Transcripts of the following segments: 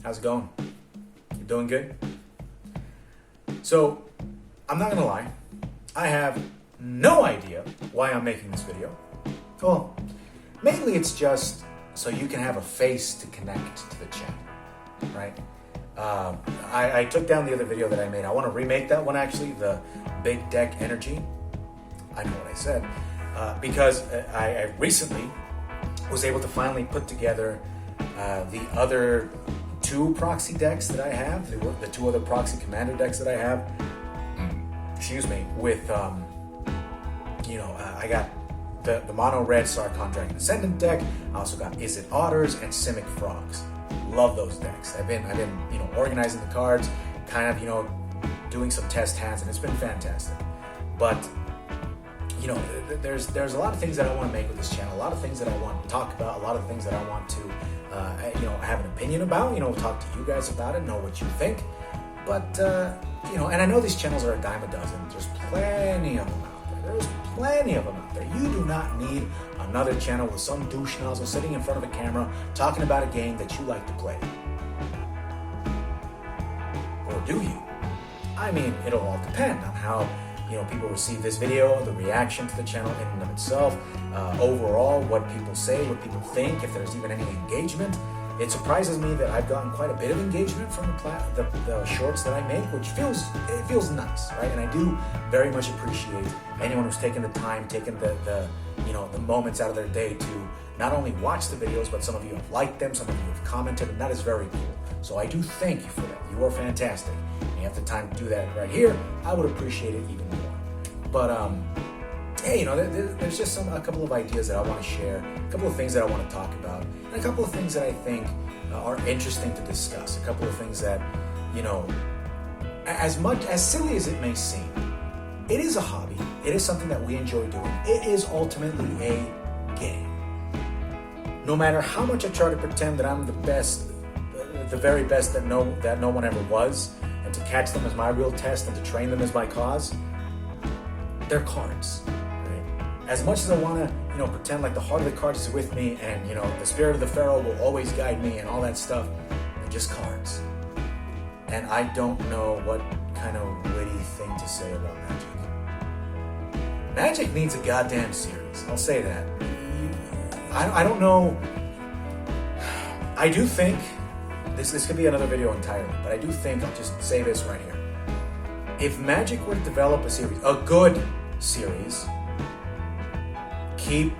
How's it going? You doing good? So, I'm not gonna lie, I have no idea why I'm making this video. Well, mainly it's just so you can have a face to connect to the channel, right? I took down the other video that I made. I want to remake that one actually, the Big Deck Energy. I know what I said. Because I recently was able to finally put together the other two proxy decks that I have, the two other proxy commander decks that I have. Excuse me, with, I got the mono red Sarkhan Dragon Ascendant deck. I also got Is It Otters and Simic Frogs. Love those decks. I've been organizing the cards, kind of doing some test hands, and it's been fantastic. But there's a lot of things that I want to make with this channel, a lot of things that I want to talk about, a lot of things that I want to have an opinion about, talk to you guys about it, know what you think. But and I know these channels are a dime a dozen. There's plenty of them out there. There's plenty of them out there. You do not need another channel with some douche nozzle sitting in front of a camera talking about a game that you like to play. Or do you? I mean, it'll all depend on how people receive this video, the reaction to the channel in and of itself, overall, what people say, what people think, if there's even any engagement. It surprises me that I've gotten quite a bit of engagement from the shorts that I make, which feels nice, right? And I do very much appreciate anyone who's taken the time, taken the moments out of their day to not only watch the videos, but some of you have liked them, some of you have commented, and that is very cool. So I do thank you for that. You are fantastic. And you have the time to do that right here. I would appreciate it even more. But hey, there's just a couple of ideas that I want to share, a couple of things that I want to talk about, and a couple of things that I think are interesting to discuss. A couple of things that, as silly as it may seem, it is a hobby. It is something that we enjoy doing. It is ultimately a game. No matter how much I try to pretend that I'm the best, the very best that no one ever was, and to catch them as my real test and to train them as my cause, they're cards. As much as I want to, pretend like the heart of the cards is with me and, the spirit of the pharaoh will always guide me and all that stuff, they're just cards. And I don't know what kind of witty thing to say about Magic. Magic needs a goddamn series. I'll say that. I don't know. I do think, this could be another video entirely, but I do think, I'll just say this right here. If Magic were to develop a series, a good series, keep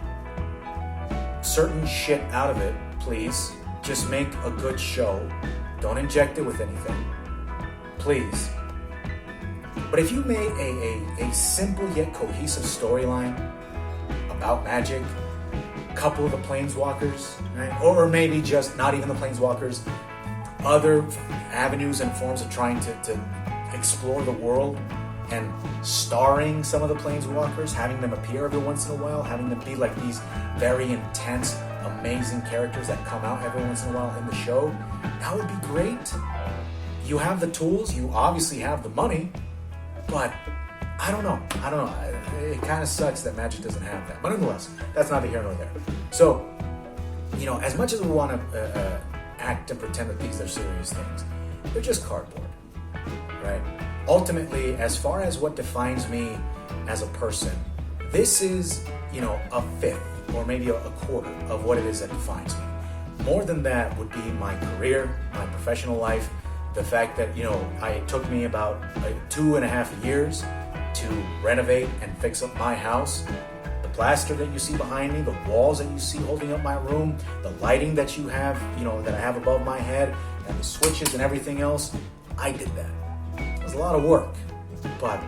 certain shit out of it, please. Just make a good show. Don't inject it with anything. Please. But if you made a simple yet cohesive storyline about Magic, a couple of the Planeswalkers, right? Or maybe just not even the Planeswalkers, other avenues and forms of trying to explore the world, and starring some of the Planeswalkers, having them appear every once in a while, having them be like these very intense, amazing characters that come out every once in a while in the show, that would be great. You have the tools, you obviously have the money, but I don't know. It kind of sucks that Magic doesn't have that. But nonetheless, that's neither here nor there. So, as much as we want to act and pretend that these are serious things, they're just cardboard, right? Ultimately, as far as what defines me as a person, this is, a fifth or maybe a quarter of what it is that defines me. More than that would be my career, my professional life, the fact that, it took me about 2.5 years to renovate and fix up my house. The plaster that you see behind me, the walls that you see holding up my room, the lighting that you have, that I have above my head, and the switches and everything else, I did that. It was a lot of work, but,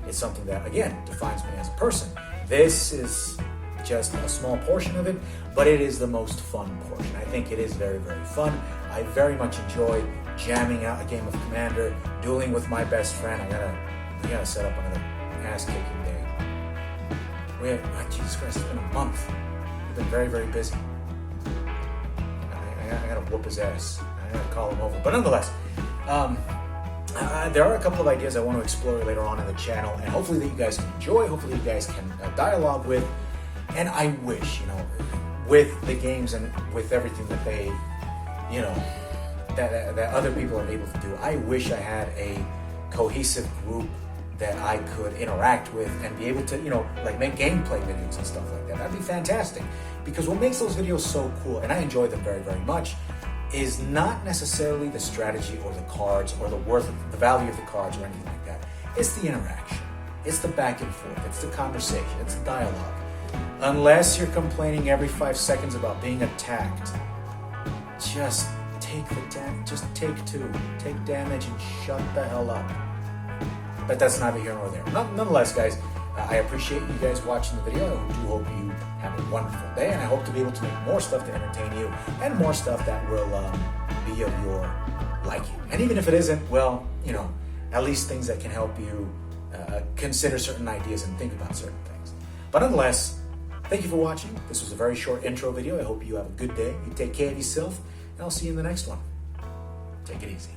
it's something that, again, defines me as a person. This is just a small portion of it, but it is the most fun portion. I think it is very, very fun. I very much enjoy jamming out a game of Commander, dueling with my best friend. I gotta set up another ass-kicking day. Jesus Christ, it's been a month. We've been very, very busy. I gotta whoop his ass. I gotta call him over. But nonetheless, there are a couple of ideas I want to explore later on in the channel, and hopefully that you guys can enjoy, hopefully you guys can dialogue with, and I wish, with the games and with everything that they, that other people are able to do. I wish I had a cohesive group that I could interact with and be able to, like make gameplay videos and stuff like that. That'd be fantastic. Because what makes those videos so cool, and I enjoy them very, very much, is not necessarily the strategy or the cards or the value of the cards or anything like that. It's the interaction. It's the back and forth. It's the conversation. It's the dialogue. Unless you're complaining every 5 seconds about being attacked, just take the damage. Just take 2. Take damage and shut the hell up. But that's neither here nor there. Nonetheless, guys, I appreciate you guys watching the video. I do hope you have a wonderful day, and I hope to be able to make more stuff to entertain you and more stuff that will be of your liking. And even if it isn't, well, at least things that can help you consider certain ideas and think about certain things. But nonetheless, thank you for watching. This was a very short intro video. I hope you have a good day. You take care of yourself, and I'll see you in the next one. Take it easy.